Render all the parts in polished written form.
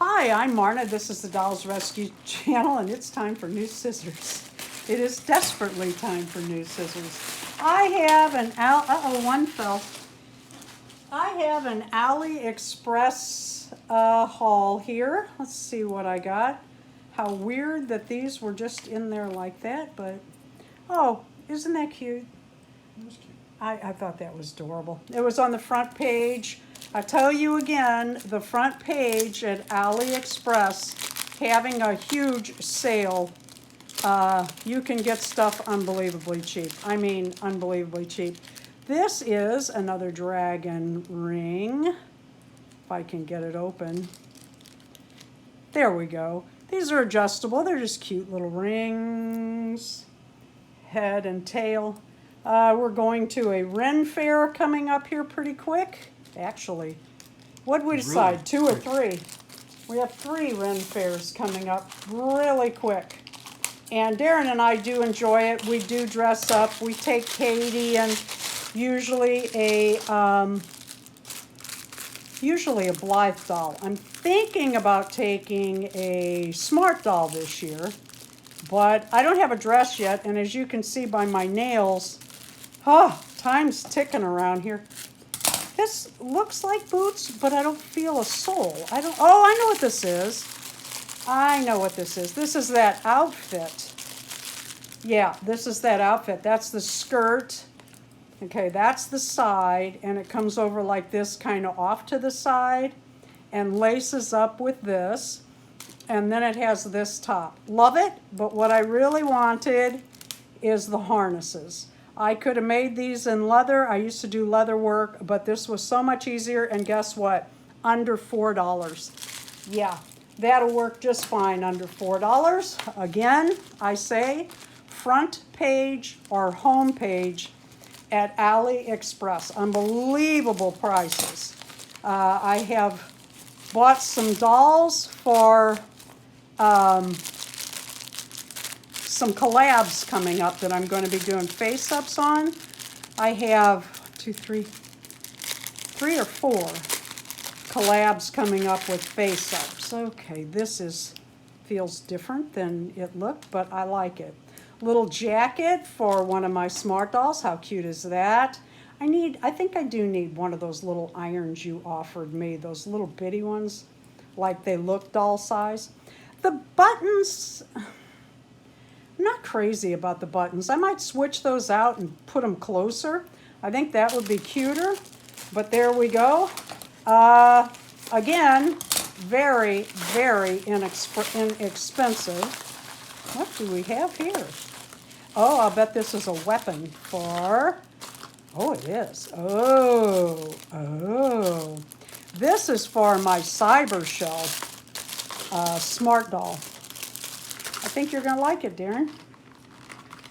Hi, I'm Marna. This is the Dolls Rescue Channel, and it's time for new scissors. It is desperately time for new scissors. I have an one fell. I have an AliExpress haul here. Let's see what I got. How weird that these were just in there like that, but oh, isn't that cute? It was cute. I thought that was adorable. It was on the front page. I tell you again, the front page at AliExpress having a huge sale. You can get stuff unbelievably cheap. I mean, unbelievably cheap. This is another dragon ring. If I can get it open. There we go. These are adjustable. They're just cute little rings. Head and tail. We're going to a Ren fair coming up here pretty quick. Actually, what did we decide? Really? 2 or 3? We have 3 Ren fairs coming up really quick. And Darren and I do enjoy it. We do dress up. We take Katie and usually a Blythe doll. I'm thinking about taking a Smart Doll this year, but I don't have a dress yet. And as you can see by my nails, time's ticking around here. This looks like boots, but I don't feel a sole. I know what this is. I know what this is. This is that outfit. Yeah, this is that outfit. That's the skirt. Okay, that's the side, and it comes over like this, kind of off to the side, and laces up with this, and then it has this top. Love it, but what I really wanted is the harnesses. I could have made these in leather. I used to do leather work, but this was so much easier, and guess what? Under $4. Yeah, that'll work just fine under $4. Again, I say front page or home page at AliExpress. Unbelievable prices. I have bought some dolls for some collabs coming up that I'm going to be doing face-ups on. I have 3 or 4 collabs coming up with face-ups. Okay, this feels different than it looked, but I like it. Little jacket for one of my Smart Dolls. How cute is that? I think I do need one of those little irons you offered me, those little bitty ones, like they look doll size. The buttons, I'm not crazy about the buttons. I might switch those out and put them closer. I think that would be cuter, but there we go. Again, very, very inexpensive. What do we have here? Oh, I'll bet this is a weapon for, it is. This is for my Cyber Shell Smart Doll. I think you're going to like it, Darren.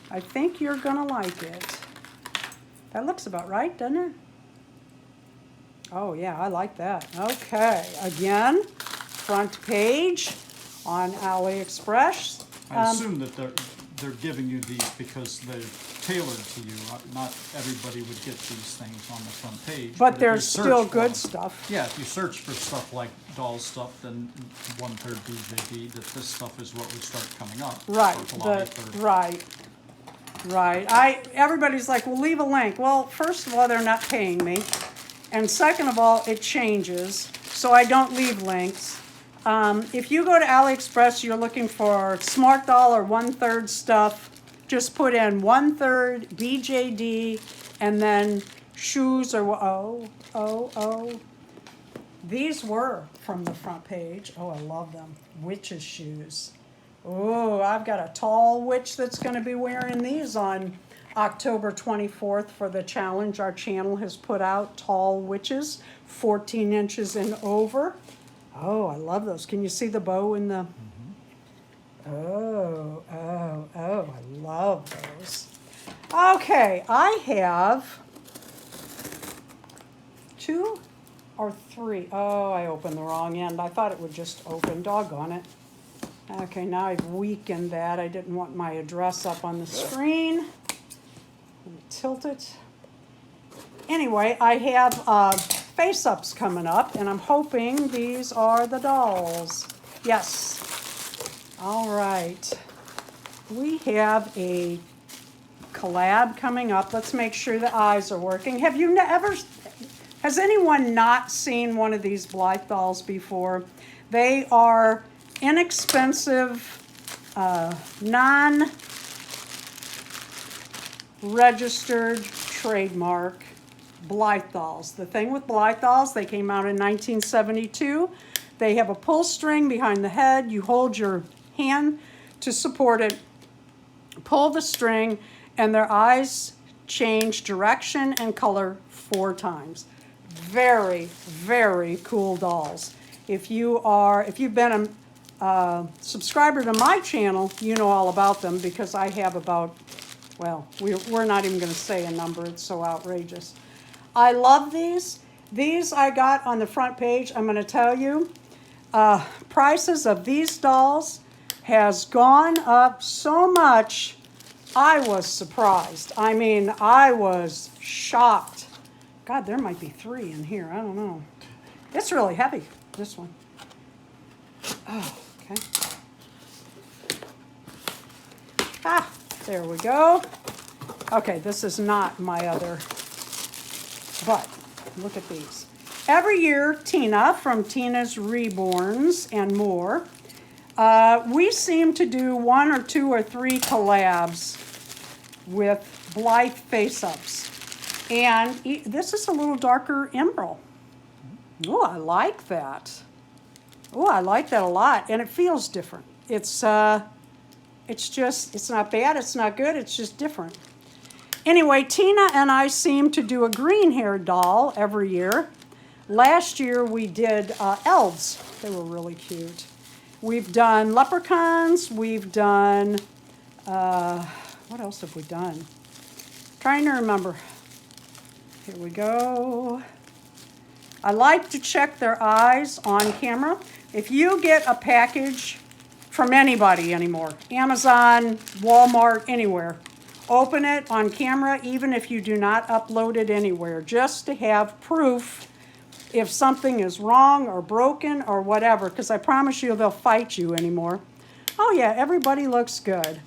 I think you're going to like it. That looks about right, doesn't it? Oh, yeah, I like that. Okay, again, front page on AliExpress. I assume that they're giving you these because they're tailored to you. Not everybody would get these things on the front page. But there's still good stuff. Yeah, if you search for stuff like doll stuff, then 1/3 BJD, that this stuff is what would start coming up. Right, right. Everybody's like, well, leave a link. Well, first of all, they're not paying me. And second of all, it changes, so I don't leave links. If you go to AliExpress, you're looking for Smart Doll or 1/3 stuff, just put in 1/3 BJD and then shoes or, These were from the front page. Oh, I love them. Witch's shoes. Oh, I've got a tall witch that's going to be wearing these on October 24th for the challenge our channel has put out. Tall witches, 14 inches and over. Oh, I love those. Can you see the bow in the... Oh, I love those. Okay, I have 2 or 3. Oh, I opened the wrong end. I thought it would just open. Doggone it. Okay, now I've weakened that. I didn't want my address up on the screen. Let me tilt it. Anyway, I have face-ups coming up, and I'm hoping these are the dolls. Yes. All right. We have a collab coming up. Let's make sure the eyes are working. Has anyone not seen one of these Blythe dolls before? They are inexpensive, non-registered trademark Blythe dolls. The thing with Blythe dolls, they came out in 1972. They have a pull string behind the head. You hold your hand to support it, pull the string, and their eyes change direction and color 4 times. Very, very cool dolls. If you've been a subscriber to my channel, you know all about them because I have about, well, we're not even going to say a number. It's so outrageous. I love these. These I got on the front page. I'm going to tell you, prices of these dolls has gone up so much, I was surprised. I mean, I was shocked. God, there might be 3 in here. I don't know. It's really heavy, this one. Oh, okay. Ah, there we go. Okay, this is not my other, but look at these. Every year, Tina from Tina's Reborns and more, we seem to do 1 or 2 or 3 collabs with Blythe face-ups. And this is a little darker emerald. Oh, I like that. Oh, I like that a lot. And it feels different. It's not bad, it's not good, it's just different. Anyway, Tina and I seem to do a green-haired doll every year. Last year we did elves. They were really cute. We've done leprechauns. We've done, what else have we done? Trying to remember. Here we go. I like to check their eyes on camera. If you get a package from anybody anymore, Amazon, Walmart, anywhere, open it on camera, even if you do not upload it anywhere, just to have proof if something is wrong or broken or whatever, because I promise you they'll fight you anymore. Oh yeah, everybody looks good.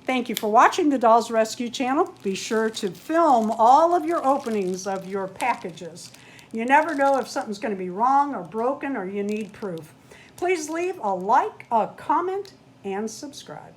Thank you for watching the Dolls Rescue channel. Be sure to film all of your openings of your packages. You never know if something's going to be wrong or broken or you need proof. Please leave a like, a comment, and subscribe.